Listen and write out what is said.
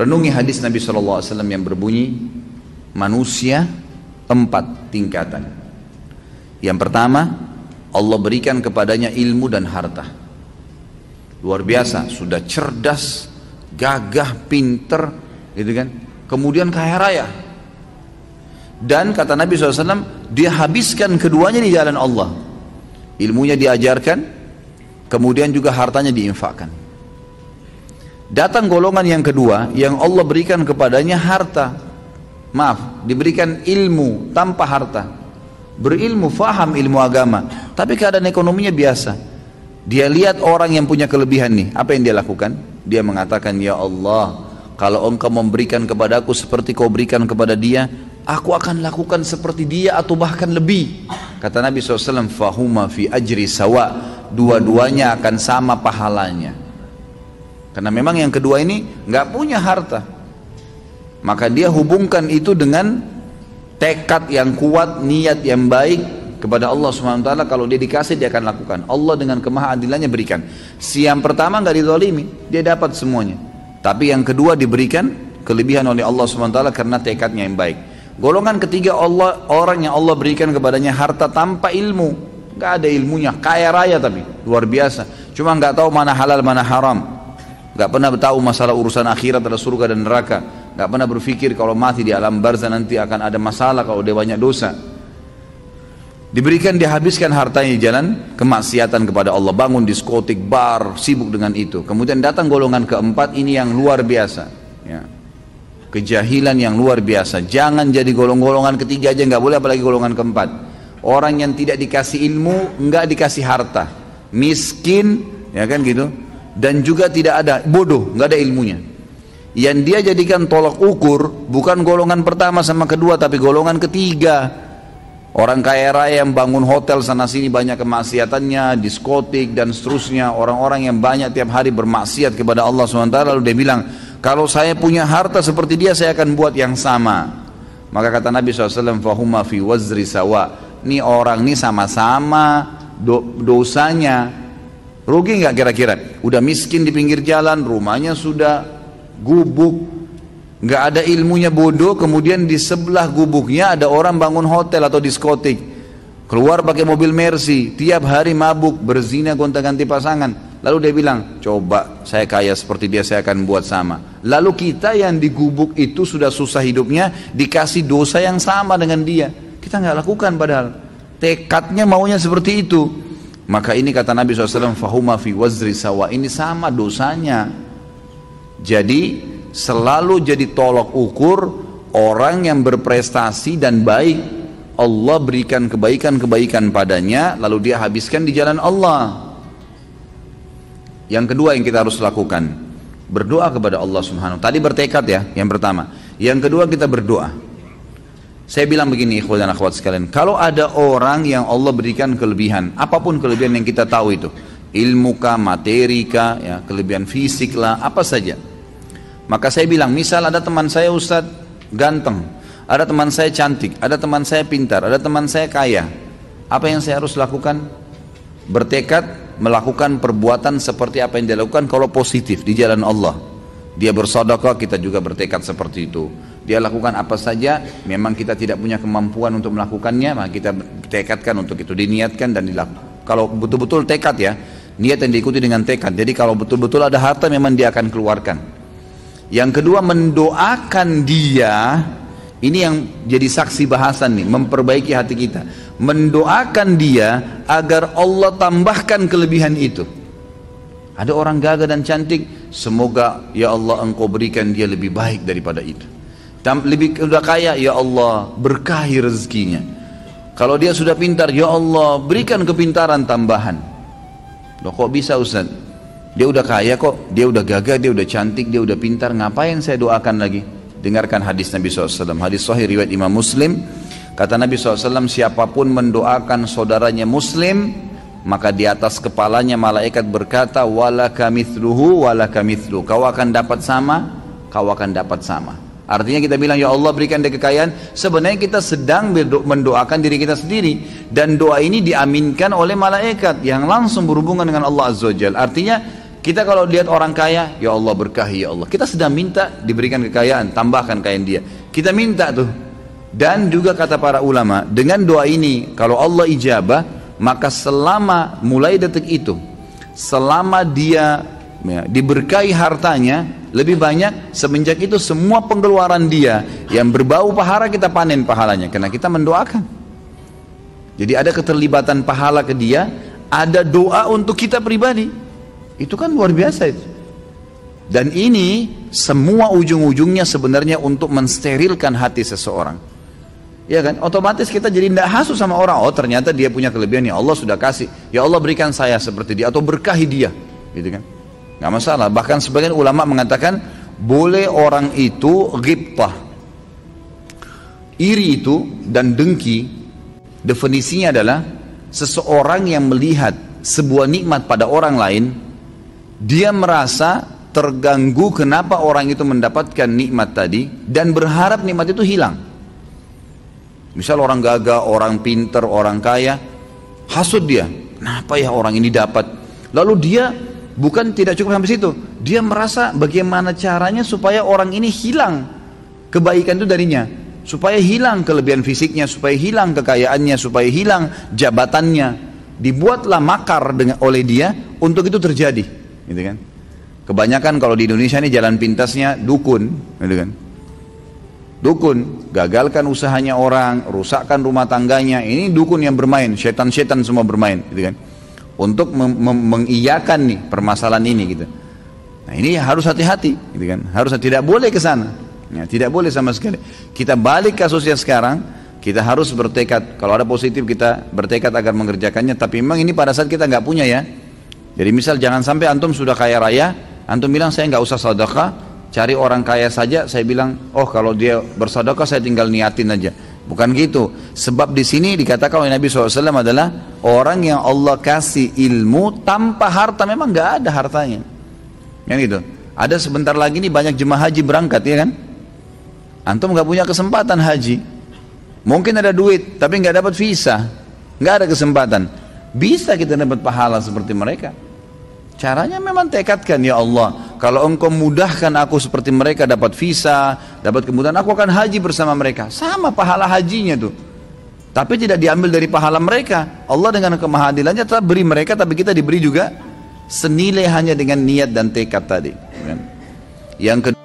Renungi hadis Nabi SAW yang berbunyi, manusia 4 tingkatan. Yang pertama, Allah berikan kepadanya ilmu dan harta. Luar biasa, sudah cerdas, gagah, pinter, gitu kan. Kemudian kaya raya. Dan kata Nabi SAW, dia habiskan keduanya di jalan Allah. Ilmunya diajarkan, kemudian juga hartanya diinfakkan. Datang golongan yang kedua, yang Allah berikan kepadanya harta. Maaf, diberikan ilmu tanpa harta. Berilmu, faham ilmu agama, tapi keadaan ekonominya biasa. Dia lihat orang yang punya kelebihan nih, apa yang dia lakukan? Dia mengatakan, ya Allah, kalau engkau memberikan kepadaku seperti kau berikan kepada dia, aku akan lakukan seperti dia atau bahkan lebih. Kata Nabi SAW, fahuma fi ajri sawa, dua-duanya akan sama pahalanya. Karena memang yang kedua ini nggak punya harta, maka dia hubungkan itu dengan tekad yang kuat, niat yang baik kepada Allah Subhanahu wa taala. Kalau dia dikasih, dia akan lakukan. Allah dengan kemahaadilannya berikan. Si yang pertama nggak dizalimi, dia dapat semuanya. Tapi yang kedua diberikan kelebihan oleh Allah Subhanahu wa taala karena tekadnya yang baik. Golongan ketiga, orang yang Allah berikan kepadanya harta tanpa ilmu, nggak ada ilmunya, kaya raya tapi luar biasa, cuma nggak tahu mana halal mana haram, nggak pernah tahu masalah urusan akhirat, ada surga dan neraka, nggak pernah berpikir kalau mati di alam barzah nanti akan ada masalah kalau dia banyak dosa. Diberikan, dihabiskan hartanya di jalan kemaksiatan kepada Allah, bangun diskotik, bar, sibuk dengan itu. Kemudian datang golongan keempat, ini yang luar biasa, ya. Kejahilan yang luar biasa. Jangan jadi golongan ketiga aja, nggak boleh, apalagi golongan keempat. Orang yang tidak dikasih ilmu, nggak dikasih harta, miskin, ya kan gitu, dan juga tidak ada, bodoh, nggak ada ilmunya. Yang dia jadikan tolak ukur bukan golongan pertama sama kedua, tapi golongan ketiga. Orang kaya raya yang bangun hotel sana sini banyak kemaksiatannya, diskotik dan seterusnya. Orang-orang yang banyak tiap hari bermaksiat kepada Allah SWT, lalu dia bilang, kalau saya punya harta seperti dia, saya akan buat yang sama. Maka kata Nabi SAW, fahuma fi wazri sawa. Ini orang ini sama-sama dosanya. Rugi nggak kira-kira? Udah miskin di pinggir jalan, rumahnya sudah gubuk, nggak ada ilmunya, bodoh. Kemudian di sebelah gubuknya ada orang bangun hotel atau diskotik, keluar pakai mobil Mercy, tiap hari mabuk, berzina, gonta-ganti pasangan. Lalu dia bilang, coba saya kaya seperti dia, saya akan buat sama. Lalu kita yang di gubuk itu sudah susah hidupnya, dikasih dosa yang sama dengan dia, kita nggak lakukan, padahal tekadnya maunya seperti itu. Maka ini kata Nabi SAW, fahuma fi wazri sawa, ini sama dosanya. Jadi selalu jadi tolak ukur orang yang berprestasi dan baik. Allah berikan kebaikan-kebaikan padanya, lalu dia habiskan di jalan Allah. Yang kedua yang kita harus lakukan, berdoa kepada Allah Subhanahu. Tadi bertekad ya, yang pertama. Yang kedua kita berdoa. Saya bilang begini, ikhwan dan akhwat sekalian, kalau ada orang yang Allah berikan kelebihan, apapun kelebihan yang kita tahu itu, ilmu kah, materi kah, ya, kelebihan fisik lah, apa saja. Maka saya bilang, misal ada teman saya Ustadz ganteng, ada teman saya cantik, ada teman saya pintar, ada teman saya kaya. Apa yang saya harus lakukan? Bertekad melakukan perbuatan seperti apa yang dia lakukan kalau positif di jalan Allah. Dia bersedekah, kita juga bertekad seperti itu. Dia lakukan apa saja, memang kita tidak punya kemampuan untuk melakukannya, maka kita tekadkan untuk itu, diniatkan dan dilakukan. Kalau betul-betul tekad ya, niat yang diikuti dengan tekad. Jadi kalau betul-betul ada harta, memang dia akan keluarkan. Yang kedua, mendoakan dia. Ini yang jadi saksi bahasan nih, memperbaiki hati kita. Mendoakan dia agar Allah tambahkan kelebihan itu. Ada orang gagah dan cantik, semoga ya Allah engkau berikan dia lebih baik daripada itu. Lebih sudah kaya, ya Allah berkahi rezekinya. Kalau dia sudah pintar, ya Allah berikan kepintaran tambahan. Loh kok bisa Ustaz? Dia udah kaya kok, dia udah gagah, dia udah cantik, dia udah pintar, ngapain saya doakan lagi? Dengarkan hadis Nabi SAW, hadis sahih riwayat Imam Muslim. Kata Nabi SAW, siapapun mendoakan saudaranya Muslim, maka di atas kepalanya malaikat berkata, walaka mithluhu walaka mithlu, kau akan dapat sama, kau akan dapat sama. Artinya kita bilang, ya Allah berikan dia kekayaan, sebenarnya kita sedang mendoakan diri kita sendiri. Dan doa ini diaminkan oleh malaikat yang langsung berhubungan dengan Allah Azza wa Jalla. Artinya Kita kalau lihat orang kaya, ya Allah berkahi ya Allah. Kita sedang minta diberikan kekayaan, tambahkan kekayaan dia. Kita minta tuh. Dan juga kata para ulama, dengan doa ini kalau Allah ijabah, maka selama mulai detik itu, selama dia diberkahi hartanya lebih banyak, semenjak itu semua pengeluaran dia yang berbau pahala kita panen pahalanya, karena kita mendoakan. Jadi ada keterlibatan pahala ke dia, ada doa untuk kita pribadi. Itu kan luar biasa itu. Dan ini semua ujung-ujungnya sebenarnya untuk mensterilkan hati seseorang. Ya kan? Otomatis kita jadi tidak hasu sama orang. Oh ternyata dia punya kelebihan, ya Allah sudah kasih. Ya Allah berikan saya seperti dia, atau berkahi dia. Gitu kan? Nggak masalah. Bahkan sebagian ulama mengatakan boleh orang itu ghibtah. Iri itu dan dengki, definisinya adalah seseorang yang melihat sebuah nikmat pada orang lain, dia merasa terganggu kenapa orang itu mendapatkan nikmat tadi dan berharap nikmat itu hilang. Misal orang gagah, orang pinter, orang kaya, hasud dia, kenapa ya orang ini dapat. Lalu dia bukan tidak cukup sampai situ, dia merasa bagaimana caranya supaya orang ini hilang kebaikan itu darinya, supaya hilang kelebihan fisiknya, supaya hilang kekayaannya, supaya hilang jabatannya. Dibuatlah makar oleh dia untuk itu terjadi. Gitu kan? Kebanyakan kalau di Indonesia ini jalan pintasnya dukun, gitu kan? Dukun, gagalkan usahanya orang, rusakkan rumah tangganya. Ini dukun yang bermain, setan-setan semua bermain, gitu kan? Untuk mengiyakan nih permasalahan ini, gitu. Nah ini harus hati-hati, gitu kan? Harus tidak boleh ke sana, ya, tidak boleh sama sekali. Kita balik kasusnya sekarang, kita harus bertekad. Kalau ada positif kita bertekad agar mengerjakannya. Tapi memang ini pada saat kita nggak punya ya. Jadi misal jangan sampai antum sudah kaya raya, antum bilang saya nggak usah sedekah, cari orang kaya saja. Saya bilang, oh kalau dia bersedekah saya tinggal niatin aja. Bukan gitu. Sebab di sini dikatakan oleh Nabi SAW adalah orang yang Allah kasih ilmu tanpa harta, memang nggak ada hartanya. Yang gitu. Ada sebentar lagi nih banyak jemaah haji berangkat ya kan? Antum nggak punya kesempatan haji. Mungkin ada duit tapi nggak dapat visa, nggak ada kesempatan. Bisa kita dapat pahala seperti mereka. Caranya memang tekadkan, ya Allah, kalau engkau mudahkan aku seperti mereka dapat visa, dapat kemudahan, aku akan haji bersama mereka. Sama pahala hajinya tuh. Tapi tidak diambil dari pahala mereka. Allah dengan kemahadilannya tetap beri mereka, tapi kita diberi juga senilai hanya dengan niat dan tekad tadi. Yang kedua,